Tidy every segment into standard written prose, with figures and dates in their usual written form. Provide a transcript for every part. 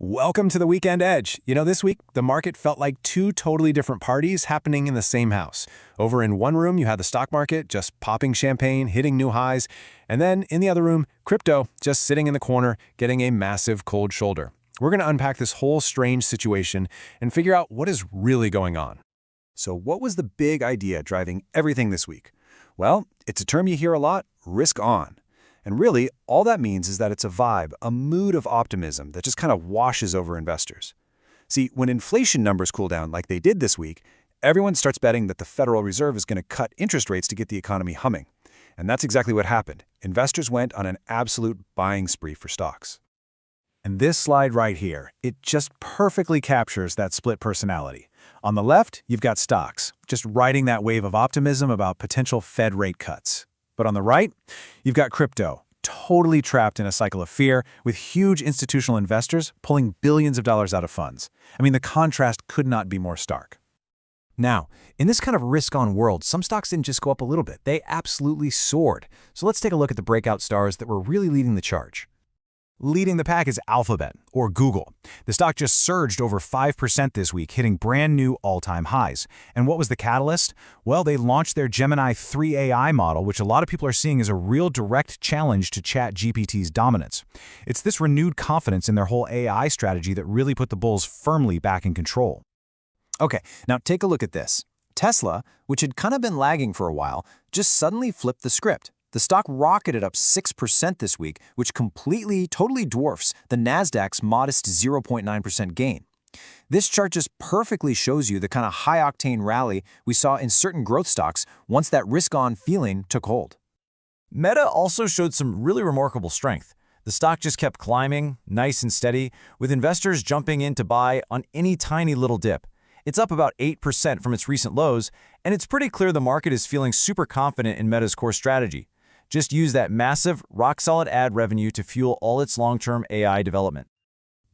Welcome to the Weekend Edge. This week, the market felt like two totally different parties happening in the same house. Over in one room, you had the stock market just popping champagne, hitting new highs. And then in the other room, crypto just sitting in the corner, getting a massive cold shoulder. We're going to unpack this whole strange situation and figure out what is really going on. So what was the big idea driving everything this week? Well, it's a term you hear a lot, risk on. And really, all that means is that it's a vibe, a mood of optimism that just kind of washes over investors. See, when inflation numbers cool down like they did this week, everyone starts betting that the Federal Reserve is going to cut interest rates to get the economy humming. And that's exactly what happened. Investors went on an absolute buying spree for stocks. And this slide right here, it just perfectly captures that split personality. On the left, you've got stocks, just riding that wave of optimism about potential Fed rate cuts. But on the right, you've got crypto, totally trapped in a cycle of fear, with huge institutional investors pulling billions of dollars out of funds. I mean, the contrast could not be more stark. Now, in this kind of risk-on world, some stocks didn't just go up a little bit. They absolutely soared. So let's take a look at the breakout stars that were really leading the charge. Leading the pack is Alphabet, or Google. The stock just surged over 5% this week, hitting brand new all-time highs. And what was the catalyst? Well, they launched their Gemini 3 AI model, which a lot of people are seeing as a real direct challenge to ChatGPT's dominance. It's this renewed confidence in their whole AI strategy that really put the bulls firmly back in control. Okay, now take a look at this. Tesla, which had kind of been lagging for a while, just suddenly flipped the script. The stock rocketed up 6% this week, which totally dwarfs the Nasdaq's modest 0.9% gain. This chart just perfectly shows you the kind of high-octane rally we saw in certain growth stocks once that risk-on feeling took hold. Meta also showed some really remarkable strength. The stock just kept climbing, nice and steady, with investors jumping in to buy on any tiny little dip. It's up about 8% from its recent lows, and it's pretty clear the market is feeling super confident in Meta's core strategy. Just use that massive, rock-solid ad revenue to fuel all its long-term AI development.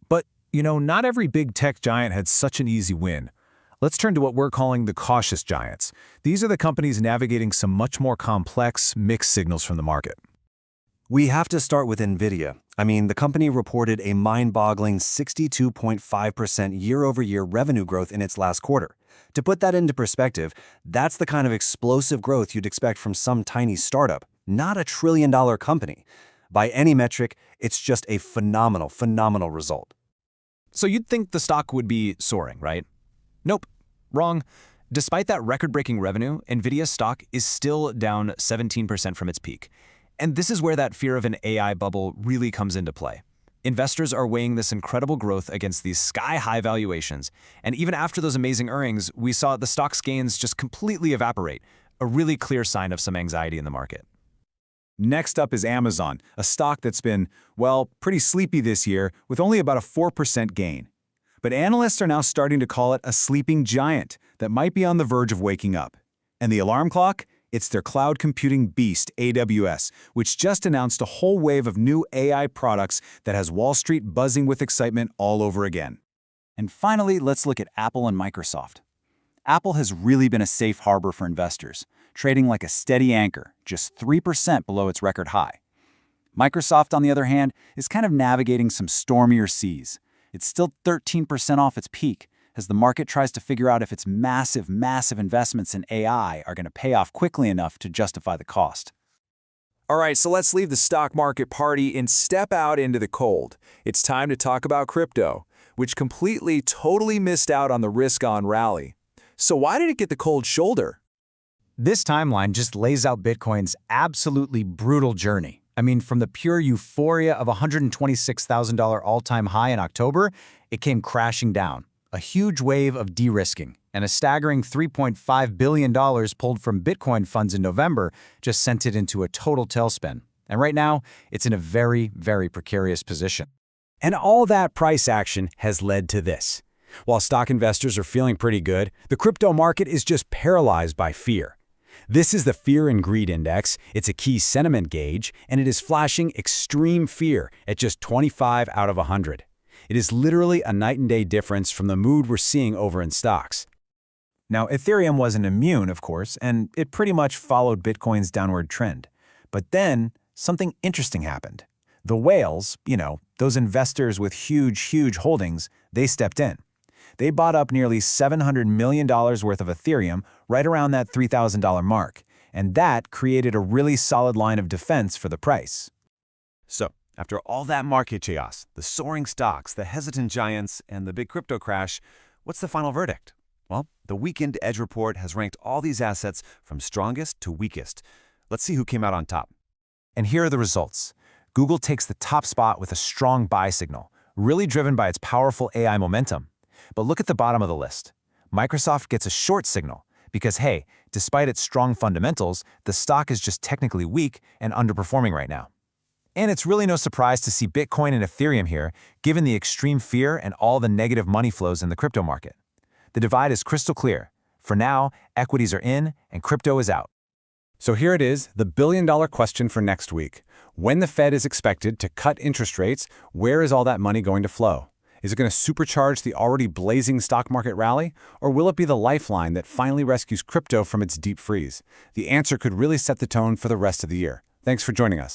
But, not every big tech giant had such an easy win. Let's turn to what we're calling the cautious giants. These are the companies navigating some much more complex, mixed signals from the market. We have to start with NVIDIA. The company reported a mind-boggling 62.5% year-over-year revenue growth in its last quarter. To put that into perspective, that's the kind of explosive growth you'd expect from some tiny startup, not a trillion-dollar company. By any metric, it's just a phenomenal result. So you'd think the stock would be soaring, right? Nope, wrong. Despite that record-breaking revenue, NVIDIA's stock is still down 17% from its peak. And this is where that fear of an AI bubble really comes into play. Investors are weighing this incredible growth against these sky-high valuations, and even after those amazing earnings, we saw the stock's gains just completely evaporate, a really clear sign of some anxiety in the market. Next up is Amazon, a stock that's been, pretty sleepy this year with only about a 4% gain. But analysts are now starting to call it a sleeping giant that might be on the verge of waking up. And the alarm clock? It's their cloud computing beast, AWS, which just announced a whole wave of new AI products that has Wall Street buzzing with excitement all over again. And finally, let's look at Apple and Microsoft. Apple has really been a safe harbor for investors, trading like a steady anchor, just 3% below its record high. Microsoft, on the other hand, is kind of navigating some stormier seas. It's still 13% off its peak, as the market tries to figure out if its massive investments in AI are going to pay off quickly enough to justify the cost. All right, so let's leave the stock market party and step out into the cold. It's time to talk about crypto, which totally missed out on the risk-on rally. So why did it get the cold shoulder? This timeline just lays out Bitcoin's absolutely brutal journey. From the pure euphoria of a $126,000 all-time high in October, it came crashing down. A huge wave of de-risking, and a staggering $3.5 billion pulled from Bitcoin funds in November just sent it into a total tailspin. And right now, it's in a very precarious position. And all that price action has led to this. While stock investors are feeling pretty good, the crypto market is just paralyzed by fear. This is the Fear and Greed Index. It's a key sentiment gauge, and it is flashing extreme fear at just 25 out of 100. It is literally a night and day difference from the mood we're seeing over in stocks. Now, Ethereum wasn't immune, of course, and it pretty much followed Bitcoin's downward trend. But then, something interesting happened. The whales, those investors with huge holdings, they stepped in. They bought up nearly $700 million worth of Ethereum right around that $3,000 mark, and that created a really solid line of defense for the price. So, after all that market chaos, the soaring stocks, the hesitant giants, and the big crypto crash, what's the final verdict? Well, the Weekend Edge report has ranked all these assets from strongest to weakest. Let's see who came out on top. And here are the results. Google takes the top spot with a strong buy signal, really driven by its powerful AI momentum. But look at the bottom of the list. Microsoft gets a short signal because, hey, despite its strong fundamentals, the stock is just technically weak and underperforming right now. And it's really no surprise to see Bitcoin and Ethereum here, given the extreme fear and all the negative money flows in the crypto market. The divide is crystal clear. For now, equities are in and crypto is out. So here it is, the billion-dollar question for next week. When the Fed is expected to cut interest rates, where is all that money going to flow? Is it going to supercharge the already blazing stock market rally, or will it be the lifeline that finally rescues crypto from its deep freeze? The answer could really set the tone for the rest of the year. Thanks for joining us.